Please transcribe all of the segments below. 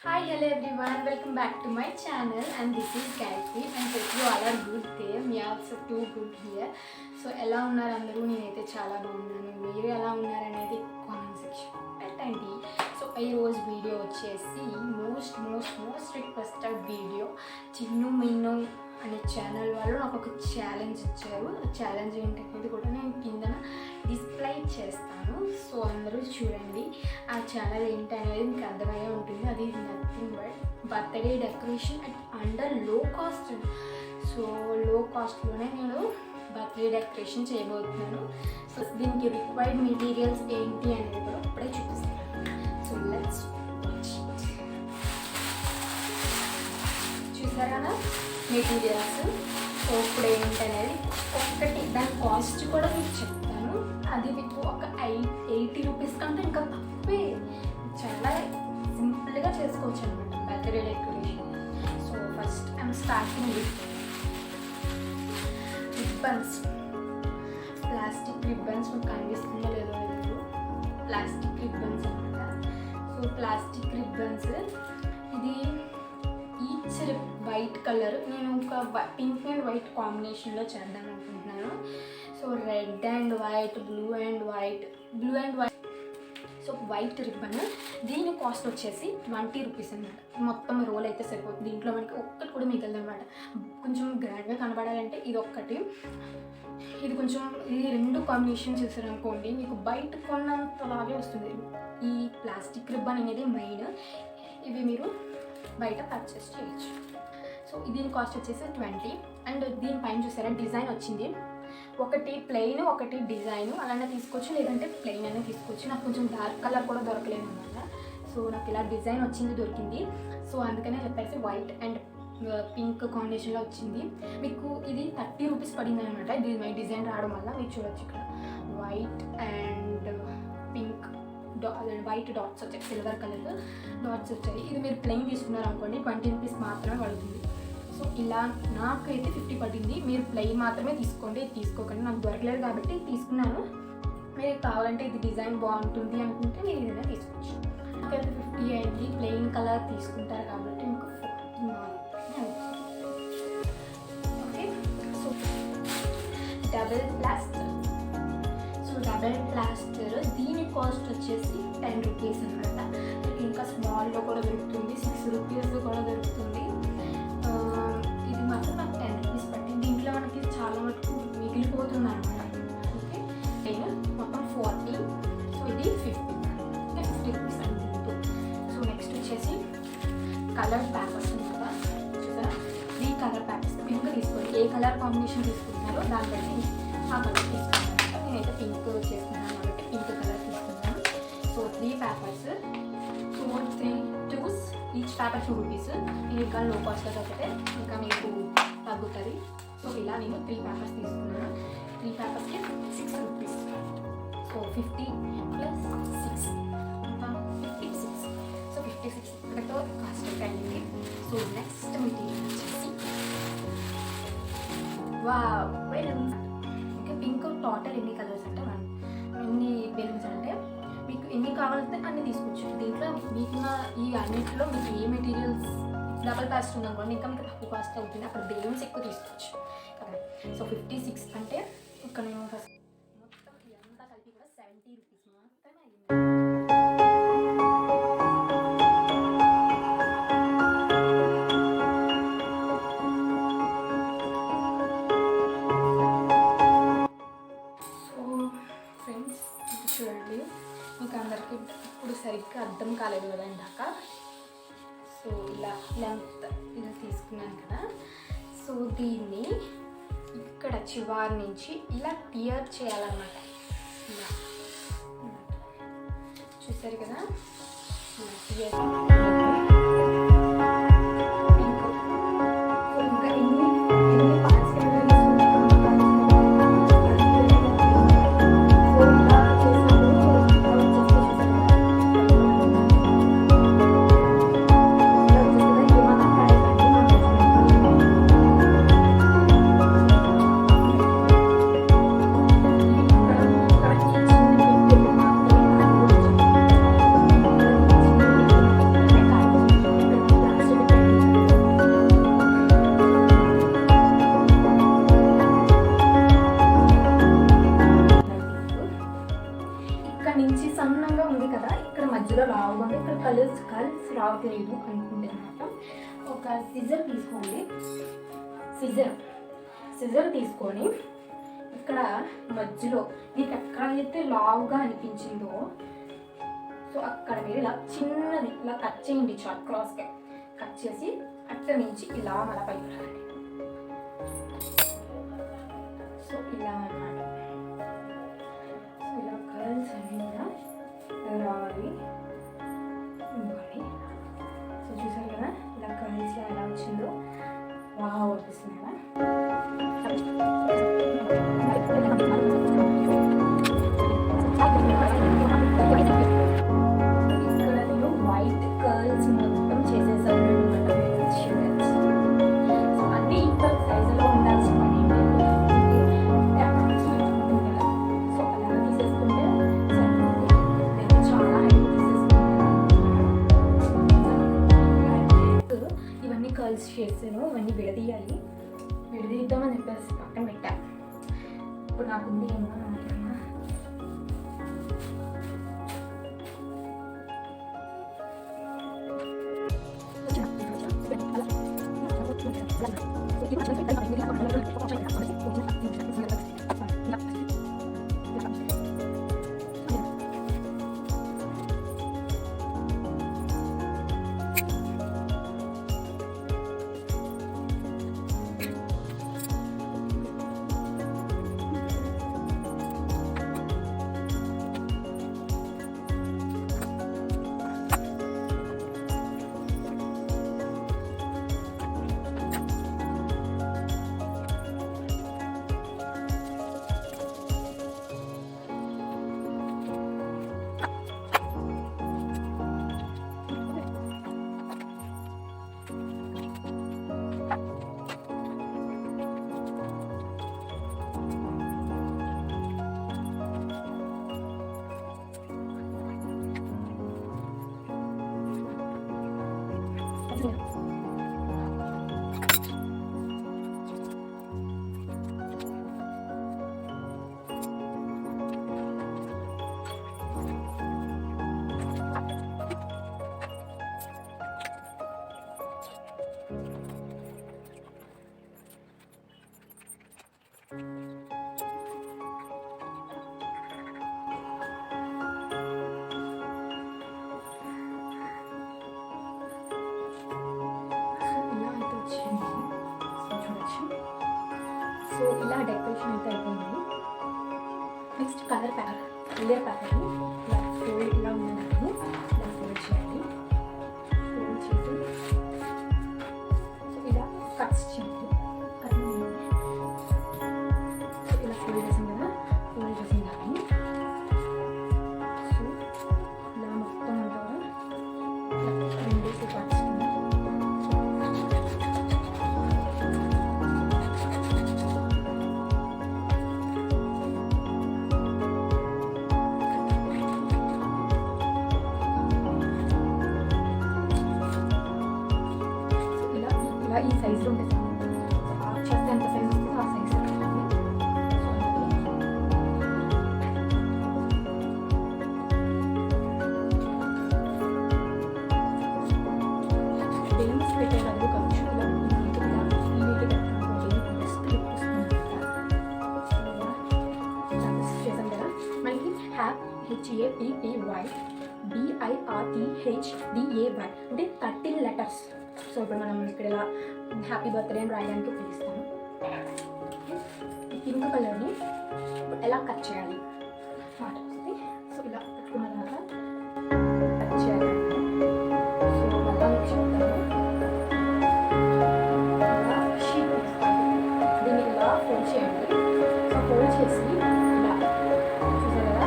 Hi, hello everyone. Welcome back to my channel, and this is Gayatri, and hope you all are good there. Me also too good here. So ఎలా ఉన్నారు అందరూ? నేనైతే చాలా బాగున్నాను. మీరు ఎలా ఉన్నారు అనేది కామెంట్ సెక్షన్ పెట్టండి. సో ఈ రోజు వీడియో వచ్చేసి మోస్ట్ రిక్వెస్టెడ్ వీడియో. చిన్ను మిన్ను అనే ఛానల్ వాళ్ళు నాకు ఒక ఛాలెంజ్ ఇచ్చారు. ఛాలెంజ్ ఏంటనేది కూడా నేను కింద డిస్ప్లే చేస్తాను. సో అందరూ చూడండి. ఆ ఛానల్ ఏంటి అనేది మీకు అర్థమయ్యే ఉంటుంది. అది nothing but birthday decoration under లో కాస్ట్. సో లో కాస్ట్లోనే నేను బర్త్డే డెకరేషన్ చేయబోతున్నాను. సో దీనికి రిక్వైర్డ్ మెటీరియల్స్ ఏంటి అనేది కూడా ఇప్పుడే చూపిస్తాను. So let's watch it. చూసారా మెటీరియల్స్. సో ఇప్పుడు ఏంటనేది ఒక్కటి దాని కాస్ట్ కూడా మీకు చెప్తాను. అది మీకు ఒక 80 రూపీస్ కంటే ఇంకా తక్కువే. చాలా సింపుల్గా చేసుకోవచ్చు అనమాట birthday decoration. So first I'm starting with ribbons. Plastic ribbons మీకు కనిపిస్తుందో లేదో లేదు. ప్లాస్టిక్ రిబ్బన్స్ అనమాట. సో ప్లాస్టిక్ రిబ్బన్స్ ఇది ఈచ్ వైట్ కలర్. నేను ఒక పింక్ అండ్ వైట్ కాంబినేషన్లో చేద్దాం అనుకుంటున్నాను. So red and white, blue and white. So white ribbon. దీని కాస్ట్ వచ్చేసి 20 రూపీస్ అనమాట. మొత్తం రోల్ అయితే సరిపోతుంది. దీంట్లో మనకి ఒక్కటి కూడా మిగలదు అనమాట. కొంచెం గ్రాండ్గా కనబడాలంటే ఇది ఒక్కటి, ఇది కొంచెం, ఈ రెండు కాంబినేషన్ చూసారనుకోండి మీకు బయట కొన్నంతలాగే వస్తుంది. ఈ ప్లాస్టిక్ రిబ్బన్ అనేది మెయిన్. ఇవి మీరు బయట పర్చేస్ చేయొచ్చు. సో దీని కాస్ట్ వచ్చేసి 20. అండ్ దీనిపైన చూసారా డిజైన్ వచ్చింది. ఒకటి ప్లెయిన్, ఒకటి డిజైన్. అలానే తీసుకోవచ్చు, లేదంటే ప్లెయిన్ అనే తీసుకోవచ్చు. నాకు కొంచెం డార్క్ కలర్ కూడా దొరకలేదు అనమాట. సో నాకు ఇలా డిజైన్ వచ్చింది, దొరికింది. సో అందుకనే చెప్పేసి వైట్ అండ్ పింక్ కాంబినేషన్లో వచ్చింది. మీకు ఇది 30 రూపీస్ పడింది అనమాట. ఇది డిజైన్ రావడం వల్ల మీరు చూడొచ్చు ఇక్కడ white and pink white dots వచ్చాయి, సిల్వర్ కలర్ డాట్స్ వచ్చాయి. ఇది మీరు ప్లెయిన్ తీసుకున్నారు అనుకోండి 20 రూపీస్ మాత్రమే పడుతుంది. సో ఇలా నాకైతే 50 పడింది. మీరు ప్లెయిన్ మాత్రమే తీసుకోండి, ఇది తీసుకోకండి. నాకు దొరకలేదు కాబట్టి తీసుకున్నాను. మీరు కావాలంటే ఇది డిజైన్ బాగుంటుంది అనుకుంటే మీరు ఏదైనా తీసుకోవచ్చు. నాకైతే 50 అయింది. ప్లెయిన్ కలర్ తీసుకుంటారు కాబట్టి మీకు 40 మాత్రమే అవుతుంది. Okay. So double plaster. So double plaster దీని కాస్ట్ వచ్చేసి 10 రూపీస్ అనమాట. ఇంకా స్మాల్లో కూడా దొరుకుతుంది, 6 రూపీస్ కూడా దొరుకుతుంది. ఇది మాత్రం నాకు 10 రూపీస్ పట్టింది. దీంట్లో మనకి చాలా మటుకు మిగిలిపోతుంది అనమాట. ఓకే. నేను మొత్తం 40. సో ఇది 50. ఇంకా 50 రూపీస్ అంటుంది. సో నెక్స్ట్ వచ్చేసి కలర్ పేపర్స్ అనమాట. చూసారా 3 కలర్ పేపర్స్. పింక్ తీసుకోండి. ఏ కలర్ కాంబినేషన్ తీసుకుంటున్నారో దాన్ని బట్టి ఆ కలర్ తీసుకుంటాను. నేనైతే పింక్ చేస్తున్నాను కాబట్టి పింక్ కలర్ తీసుకున్నాను. So 3 papers, 3 2s, each paper 2 rupees. ఇది ఇంకా లో కాస్ట్ దొరికితే ఇంకా మీకు తగ్గుతుంది. సో ఇలా నేను 3 పేపర్స్ తీసుకున్నాను. 3 పేపర్స్కి 6 రూపీస్. సో 50 ప్లస్ 6 ఇంకా 56. సో 56 ఇక్కడతో కాస్ట్ అయింది. సో నెక్స్ట్ మెటీరియల్ వచ్చేసి బెలూన్స్. ఓకే. పింక్ టోటల్ ఎన్ని కలర్స్ అంటే ఎన్ని బెలూన్స్ అంటే మీకు ఎన్ని కావాలంటే అన్ని తీసుకోవచ్చు. దీంట్లో మీకున్న ఈ అన్నింటిలో మీకు ఏ మెటీరియల్స్ డబల్ కాస్ట్ ఉందనుకోండి ఇంకా మీకు తక్కువ కాస్ట్ అవుతుంది. అక్కడ బెలూన్స్ ఎక్కువ తీసుకోవచ్చు కదా. సో 56 అంటే ఇక్కడ నేను ఫస్ట్ మొత్తం ఇదంతా కలిపి కూడా 70 రూపీస్ మాత్రమే అయింది. చూడండి మీకు అందరికీ ఇప్పుడు సరిగ్గా అర్థం కాలేదు కదా ఇందాక. సో ఇలా లెంత్ ఇలా తీసుకున్నాను కదా. సో దీన్ని ఇక్కడ చివరి నుంచి ఇలా టియర్ చేయాలన్నమాట. ఇలా చూసారు కదా ఇలా టియర్. కలర్స్ రావట్లేదు అనుకుంటే అనమాట ఒక సిజర్ తీసుకోండి. సిజర్ తీసుకొని ఇక్కడ మధ్యలో మీకు ఎక్కడైతే లావుగా అనిపించిందో సో అక్కడ మీరు ఇలా చిన్నది ఇలా కట్ చేయండి. చాట్ క్రాస్గా కట్ చేసి అక్కడ నుంచి ఇలా మన పైకి రండి. సో ఇలా అన్నమాట. సో ఇలా కలర్స్ అన్నీ కూడా రావాలి ఇవ్వాలి. సో చూసారు కదా ఇలా కలర్స్లో ఎలా వచ్చిందో వావ్ అనిపిస్తుంది కదా. ఇక్కడ నేను వైట్ కర్ల్స్ మొత్తం చేసేసాను అనమాట. సో అన్నీ ఈక్వల్ సైజులో ఉండాల్సిన పని సో అలా తీసేసుకుంటే నేను చాలా హైట్ తీసేసుకుంటాను. ఇవన్నీ కర్ల్స్ చేసాను, ఇవన్నీ విడదీద్దామని చెప్పేసి పక్కన పెట్టా. ఇప్పుడు నాకుంది ఏమో సో ఇలా డెకరేషన్ అయితే అయిపోయింది. నెక్స్ట్ కలర్ ప్యాకెట్ని ఇలా ఫోల్డ్ ఇలా ఉన్నదాన్ని ఇలా ఫోల్డ్ చేయాలి. ఫోల్డ్ చేసి సో ఇలా కట్స్ చేయాలి. సో ఇలా ఫోల్డ్ చేసాం కదా, ఫోల్డ్ చేసిన దాన్ని సో ఇలా మొత్తం అంతా రెండేసి కట్స్ ఈ సైజులో ఉంటుంది. ఆఫ్ చేస్తే ఎంత సైజు వస్తుందో ఆ సైజు బెలూన్స్ పెట్టేటప్పుడు ఖర్చు ఇలా చేసాం కదా. మనకి HAPPY BIRTHDAY అంటే 13 లెటర్స్. సో ఇప్పుడు మనం ఇక్కడ ఇలా హ్యాపీ బర్త్డే అని రాయడానికి ఉపయోగిస్తాము. ఈ పింక్ కలర్ని ఎలా కట్ చేయాలి మాట వస్తుంది. సో ఇలా పెట్టుకున్న తర్వాత కట్ చేయాలి. సో మళ్ళా మీకు చెప్తాను. షీట్ తీసుకోండి, దీన్ని ఇలా ఫోల్డ్ చేయండి. సో ఫోల్డ్ చేసి ఇలా చూసారు కదా,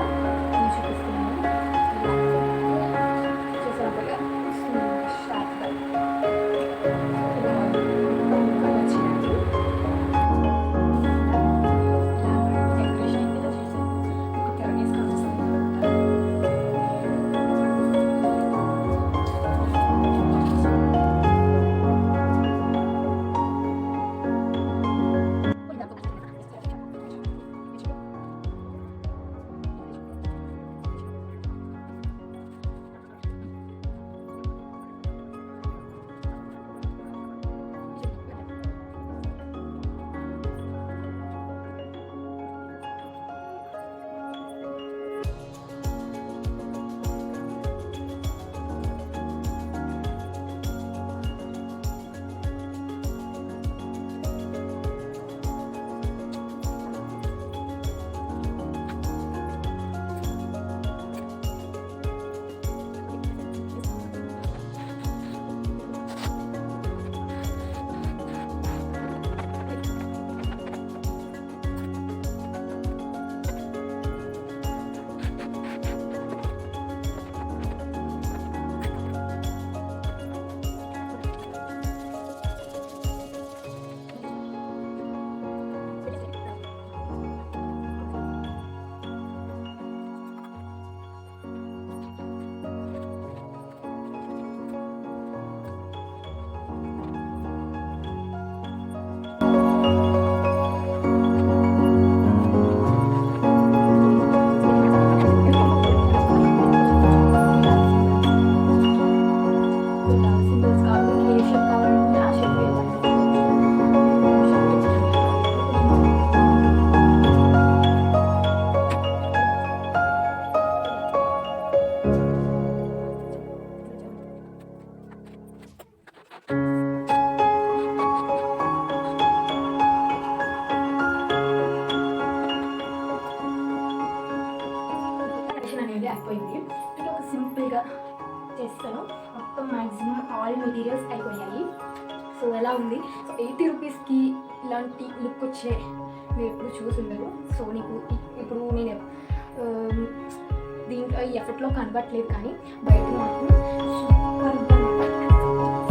నేను చూపిస్తున్నాను. ఇలా చూసారు షార్ప్గా డెకరేషన్ ఇలా చేసాను. ఒక 10 years ఆల్ మెటీరియల్స్ అయిపోయాయి. సో ఎలా ఉంది? సో 80 రూపీస్కి ఇలాంటి లుక్ వచ్చే మీరు ఎప్పుడు చూసుండరు. సో నీకు ఇప్పుడు నేను దీంట్లో ఈ ఎఫెక్ట్లో కనబట్టలేదు, కానీ బయట మాత్రం సూపర్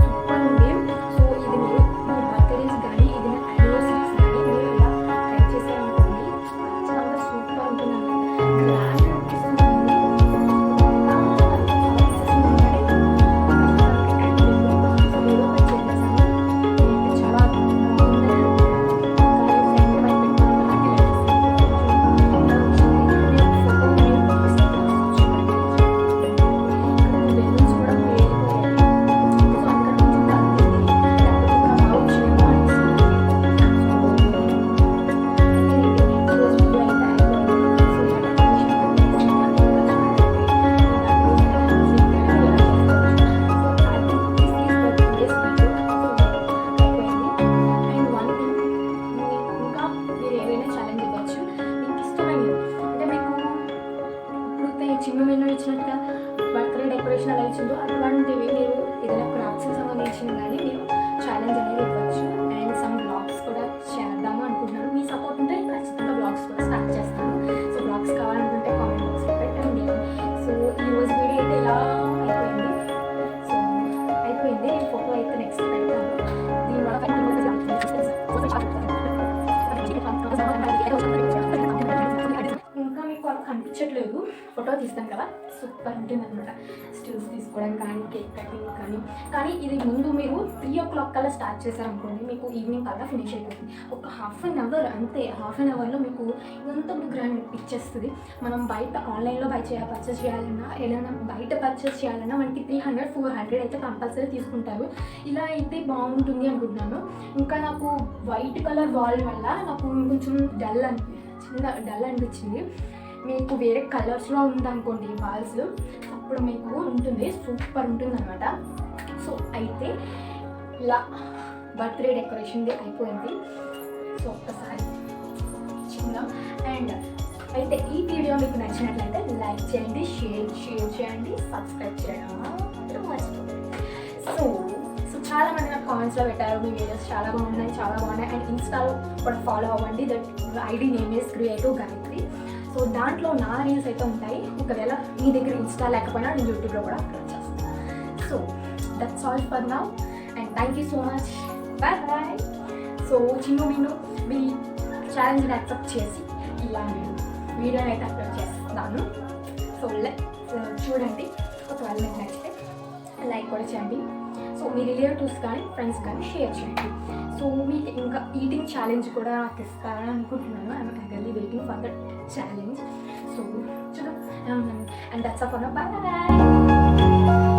సూపర్ ఉంది. సో ఇది మీరు మీ బర్త్డేస్ కానీ ఇది యానివర్సరీస్ కానీ మీరు ఇలా ట్రై చేసారనుకోండి, చాలా సూపర్ ఉంటుంది అన్నమాట. గ్రాండ్ అనిపిస్తుంది. చిన్న ఇచ్చినట్టుగా బర్త్డే డెకరేషన్ అలా ఇచ్చిందో అటువంటివి మీరు ఏదైనా క్రాఫ్ట్స్కి సంబంధించిన కానీ మీరు ఛాలెంజ్ అనేది ఇవ్వచ్చు. అండ్ సమ్ బ్లాగ్స్ కూడా చేద్దాము అనుకుంటున్నాను. మీ సపోర్ట్ ఉంటే ఖచ్చితంగా బ్లాగ్స్ కూడా స్టార్ట్ చేస్తాను. సో బ్లాగ్స్ కావాలనుకుంటే కామెంట్ బాక్స్లో పెట్టండి. సో ఈరోజు వీడియో అయితే ఇలా అయిపోయింది. సో అయిపోయింది. నేను ఫోటో అయితే నెక్స్ట్ పెడతాను. దీనివల్ల ఇంకా మీకు అలా కనిపించట్లేదు, ఫోటో తీస్తాను కదా, సూపర్ ఉంటుంది అనమాట. స్టిల్స్ తీసుకోవడం కానీ కేక్ కటింగ్ కానీ ఇది ముందు మీరు 3 o'clock కల్లా స్టార్ట్ చేశారనుకోండి, మీకు ఈవినింగ్ కల్లా ఫినిష్ అయిపోతుంది. ఒక హాఫ్ అన్ అవర్ అంతే. హాఫ్ అన్ అవర్లో మీకు ఎంత గ్రాండ్ ఇచ్చేస్తుంది. మనం బయట ఆన్లైన్లో పర్చేస్ చేయాలన్నా, ఏదైనా బయట పర్చేస్ చేయాలన్నా మనకి 300-400 అయితే కంపల్సరీ తీసుకుంటారు. ఇలా అయితే బాగుంటుంది అనుకుంటున్నాను. ఇంకా నాకు వైట్ కలర్ వాల్ వల్ల నాకు కొంచెం డల్ అనిపించింది. మీకు వేరే కలర్స్లో ఉందనుకోండి వాల్స్, అప్పుడు మీకు ఉంటుంది, సూపర్ ఉంటుంది అనమాట. సో అయితే ఇలా బర్త్డే డెకరేషన్ది అయిపోయింది. సో ఒక్కసారి చిన్న అండ్ అయితే ఈ వీడియో మీకు నచ్చినట్లయితే లైక్ చేయండి, షేర్ చేయండి, సబ్స్క్రైబ్ చేయడం మాత్రం మర్చిపోండి. సో చాలా మంది నాకు కామెంట్స్లో పెట్టారు, మీ వీడియోస్ చాలా బాగున్నాయి అండ్ ఇన్స్టాలో కూడా ఫాలో అవ్వండి. That ID name is creative Gayatri. So దాంట్లో నా రీల్స్ అయితే ఉంటాయి. ఒకవేళ మీ దగ్గర ఇన్స్టా లేకపోయినా నేను యూట్యూబ్లో కూడా అప్లోడ్ చేస్తాను. So that's all for now and thank you so much. Bye. So మీ ఛాలెంజ్ని యాక్సెప్ట్ చేసి ఇలా నేను వీడియోని అయితే అప్లోడ్ చేస్తున్నాను. సో చూడండి, ఒకవేళ మీకు నచ్చితే లైక్ కూడా చేయండి. సో మీ రిలేటివ్స్ కానీ ఫ్రెండ్స్ కానీ షేర్ చేయండి. సో మీకు ఇంకా ఈటింగ్ ఛాలెంజ్ కూడా నాకు ఇస్తారని అనుకుంటున్నాను. I'm actually waiting for that challenge. So చూద్దాం. And that's all for now. Bye.